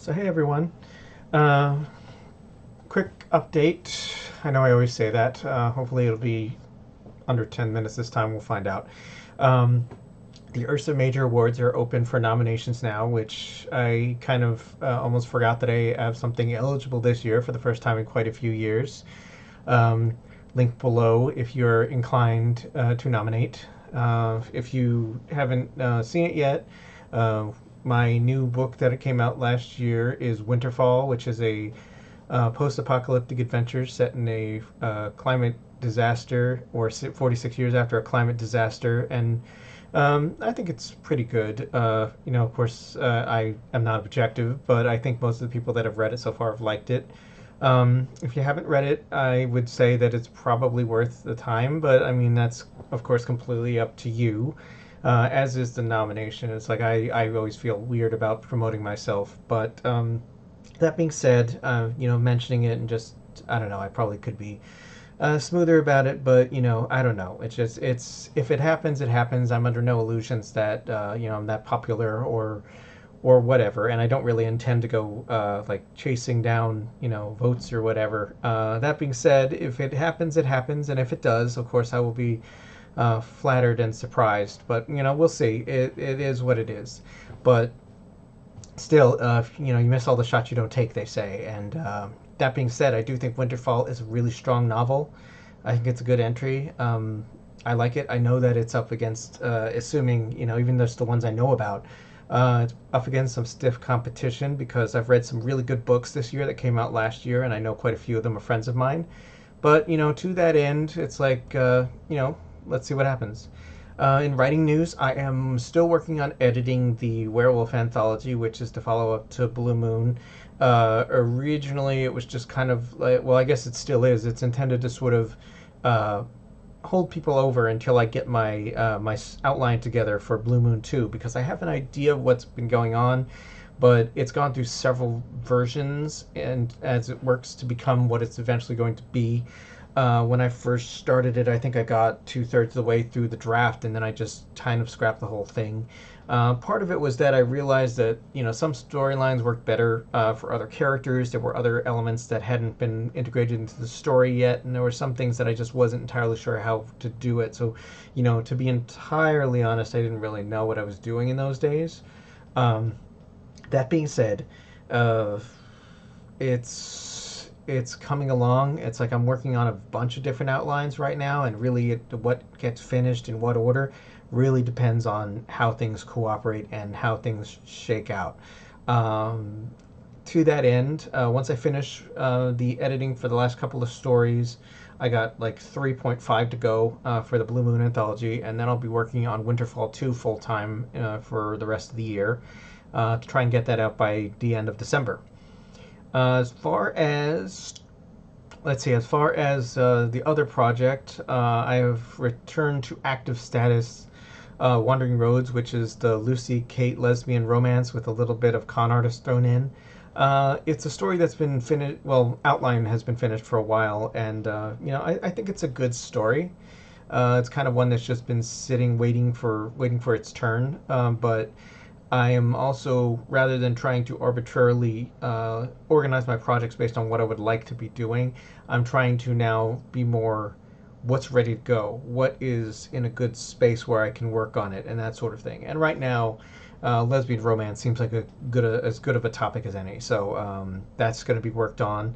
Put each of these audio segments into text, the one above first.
So hey everyone, uh, quick update. I know I always say that. Hopefully it'll be under 10 minutes this time. We'll find out. Um, the Ursa Major Awards are open for nominations now, which I kind of almost forgot that I have something eligible this year for the first time in quite a few years. Um, Link below if you're inclined to nominate. If you haven't seen it yet, uh, my new book that it came out last year is Winterfall, which is a post-apocalyptic adventure set in a climate disaster, or 46 years after a climate disaster, and I think it's pretty good. Of course, I am not objective, but I think most of the people that have read it so far have liked it. If you haven't read it, I would say that it's probably worth the time, but I mean, that's of course completely up to you, as is the nomination. It's like I always feel weird about promoting myself, but that being said, mentioning it and just, I don't know, I probably could be smoother about it, but I don't know. It's if it happens, it happens. I'm under no illusions that I'm that popular or whatever, and I don't really intend to go like chasing down votes or whatever. That being said, if it happens, it happens, and if it does, of course, I will be flattered and surprised. But we'll see. It is what it is. But still, you miss all the shots you don't take, they say. And that being said, I do think Winterfall is a really strong novel. I think it's a good entry. I like it. I know that it's up against, assuming, even though it's the ones I know about, it's up against some stiff competition because I've read some really good books this year that came out last year, and I know quite a few of them are friends of mine. But, to that end, it's like, let's see what happens. In writing news, I am still working on editing the Werewolf anthology, which is the follow up to Blue Moon. Originally, it was just kind of like, well, I guess it still is. It's intended to sort of uh, hold people over until I get my outline together for Blue Moon 2, because I have an idea of what's been going on, but it's gone through several versions, and as it works to become what it's eventually going to be. When I first started it, I think I got 2/3 of the way through the draft, and then I just kind of scrapped the whole thing. Part of it was that I realized that some storylines worked better for other characters. There were other elements that hadn't been integrated into the story yet, and there were some things that I just wasn't entirely sure how to do it. So, to be entirely honest, I didn't really know what I was doing in those days. Um, that being said, uh, it's coming along. It's like I'm working on a bunch of different outlines right now, and really what gets finished in what order really depends on how things cooperate and how things shake out. Um, to that end, once I finish the editing for the last couple of stories, I got like 3.5 to go for the Blue Moon anthology, and then I'll be working on Winterfall 2 full time for the rest of the year to try and get that out by the end of December. As far as let's see, as far as the other project, I have returned to active status. Wandering Roads, which is the Lucy Kate lesbian romance with a little bit of con artist thrown in. It's a story that's been finished. Well, outline has been finished for a while, and I think it's a good story. It's kind of one that's just been sitting, waiting for its turn. But I am also, rather than trying to arbitrarily organize my projects based on what I would like to be doing, I'm trying to now be more what's ready to go, what is in a good space where I can work on it, and that sort of thing. And right now, lesbian romance seems like as good of a topic as any. So that's going to be worked on.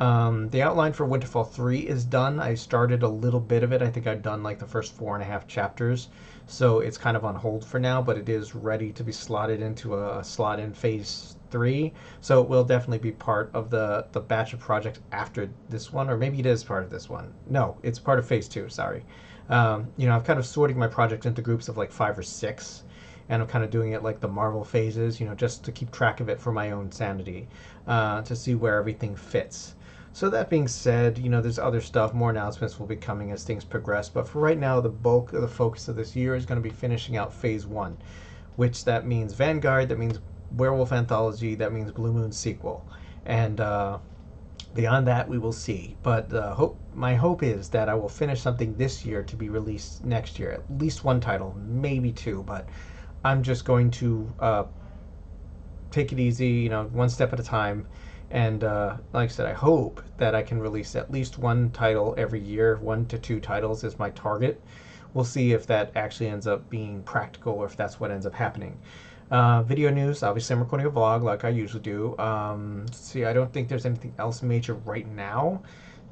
The outline for Winterfall 3 is done. I started a little bit of it. I think I've done like the first 4.5 chapters. So it's kind of on hold for now, but it is ready to be slotted into a slot in phase 3. So it will definitely be part of the batch of projects after this one, or maybe it is part of this one. No, it's part of phase 2, sorry. I've kind of sorting my projects into groups of like 5 or 6, and I'm kind of doing it like the Marvel phases, just to keep track of it for my own sanity, to see where everything fits. So that being said, there's other stuff. More announcements will be coming as things progress. But for right now, the bulk of the focus of this year is going to be finishing out Phase 1, which that means Vanguard, that means Werewolf Anthology, that means Blue Moon sequel. And beyond that, we will see. But my hope is that I will finish something this year to be released next year. At least one title, maybe two. But I'm just going to take it easy, one step at a time. And like I said, I hope that I can release at least one title every year. 1 to 2 titles is my target. We'll see if that actually ends up being practical or if that's what ends up happening. Video news, obviously I'm recording a vlog like I usually do. Let's see, I don't think there's anything else major right now.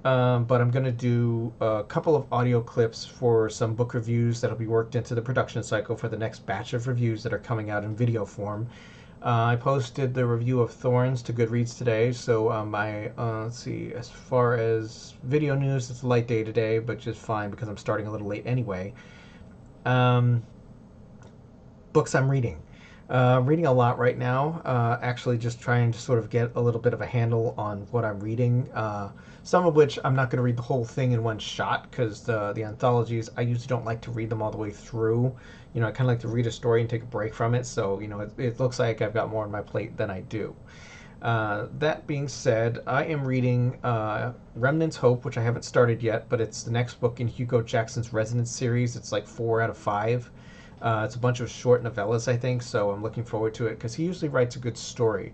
But I'm going to do a couple of audio clips for some book reviews that'll be worked into the production cycle for the next batch of reviews that are coming out in video form. I posted the review of Thorns to Goodreads today, so let's see, as far as video news, it's a light day today, but just fine because I'm starting a little late anyway. Books I'm reading. Reading a lot right now, actually just trying to sort of get a little bit of a handle on what I'm reading. Some of which I'm not going to read the whole thing in one shot because the anthologies, I usually don't like to read them all the way through. I kind of like to read a story and take a break from it, so it looks like I've got more on my plate than I do. That being said, I am reading Remnant's Hope, which I haven't started yet, but it's the next book in Hugo Jackson's Resonance series. It's like 4 out of 5. It's a bunch of short novellas, I think, so I'm looking forward to it because he usually writes a good story.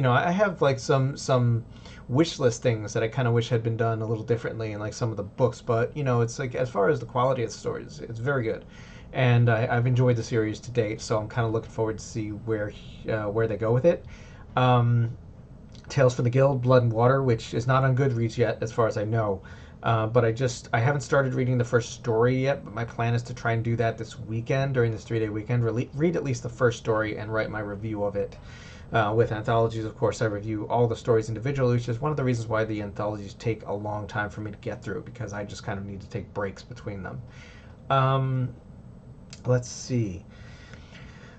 I have like some wish list things that I kind of wish had been done a little differently in like some of the books, but it's like as far as the quality of the stories, it's very good, and I've enjoyed the series to date. So I'm kind of looking forward to see where they go with it. Tales from the Guild, Blood and Water, which is not on Goodreads yet, as far as I know. But I haven't started reading the first story yet, but my plan is to try and do that this weekend, during this 3-day weekend, read at least the first story and write my review of it. With anthologies, of course, I review all the stories individually, which is one of the reasons why the anthologies take a long time for me to get through, because I just kind of need to take breaks between them. Let's see.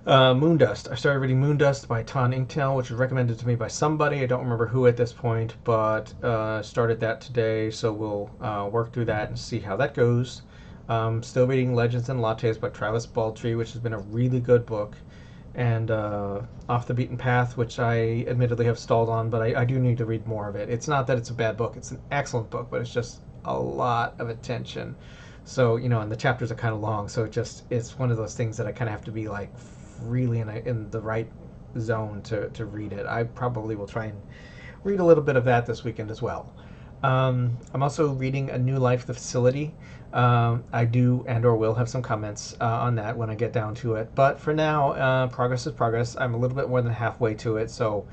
Moondust. I started reading Moondust by Ton Inktail, which was recommended to me by somebody. I don't remember who at this point, but started that today, so we'll work through that and see how that goes. Still reading Legends and Lattes by Travis Baldtree, which has been a really good book. And Off the Beaten Path, which I admittedly have stalled on, but I do need to read more of it. It's not that it's a bad book. It's an excellent book, but it's just a lot of attention. So, and the chapters are kind of long, so it's one of those things that I kind of have to be like really in the right zone to read it. I probably will try and read a little bit of that this weekend as well. I'm also reading A New Life, The Facility. I do and or will have some comments on that when I get down to it. But for now, progress is progress. I'm a little bit more than halfway to it, so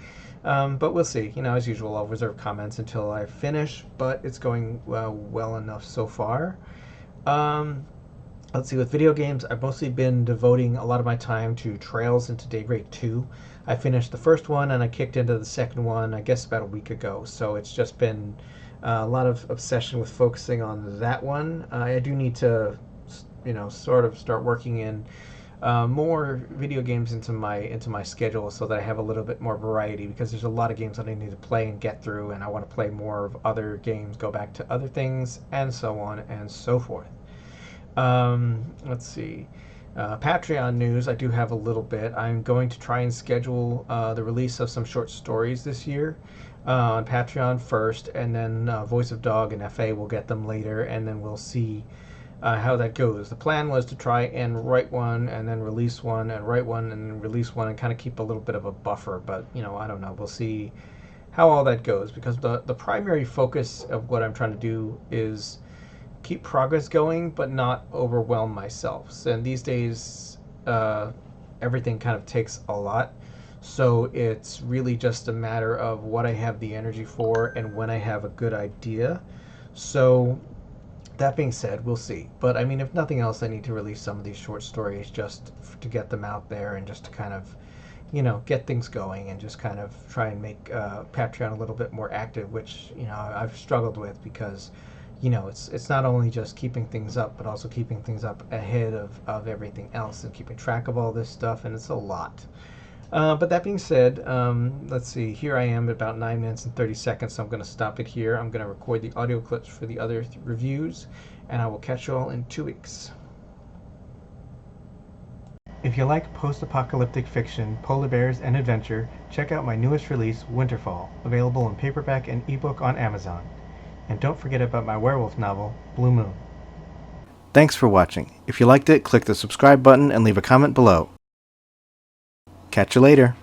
but we'll see. As usual, I'll reserve comments until I finish, but it's going well enough so far. Let's see, with video games, I've mostly been devoting a lot of my time to Trails into Daybreak 2. I finished the first one and I kicked into the second one, I guess about a week ago, so it's just been a lot of obsession with focusing on that one. I do need to, sort of start working in more video games into my schedule so that I have a little bit more variety, because there's a lot of games that I need to play and get through, and I want to play more of other games, go back to other things, and so on and so forth. Let's see. Patreon news, I do have a little bit. I'm going to try and schedule the release of some short stories this year on Patreon first, and then Voice of Dog and FA will get them later, and then we'll see how that goes. The plan was to try and write one and then release one and write one and then release one and kind of keep a little bit of a buffer, but I don't know. We'll see how all that goes, because the primary focus of what I'm trying to do is keep progress going but not overwhelm myself. And these days everything kind of takes a lot, so it's really just a matter of what I have the energy for and when I have a good idea. So that being said, we'll see. But I mean, if nothing else, I need to release some of these short stories just to get them out there and just to kind of get things going and just kind of try and make Patreon a little bit more active, which I've struggled with, because it's not only just keeping things up, but also keeping things up ahead of everything else and keeping track of all this stuff, and it's a lot. But that being said, let's see, here I am at about 9 minutes and 30 seconds, so I'm going to stop it here. I'm going to record the audio clips for the other reviews, and I will catch you all in 2 weeks. If you like post-apocalyptic fiction, polar bears, and adventure, check out my newest release, Winterfall, available in paperback and ebook on Amazon. And don't forget about my werewolf novel, Blue Moon. Thanks for watching. If you liked it, click the subscribe button and leave a comment below. Catch you later.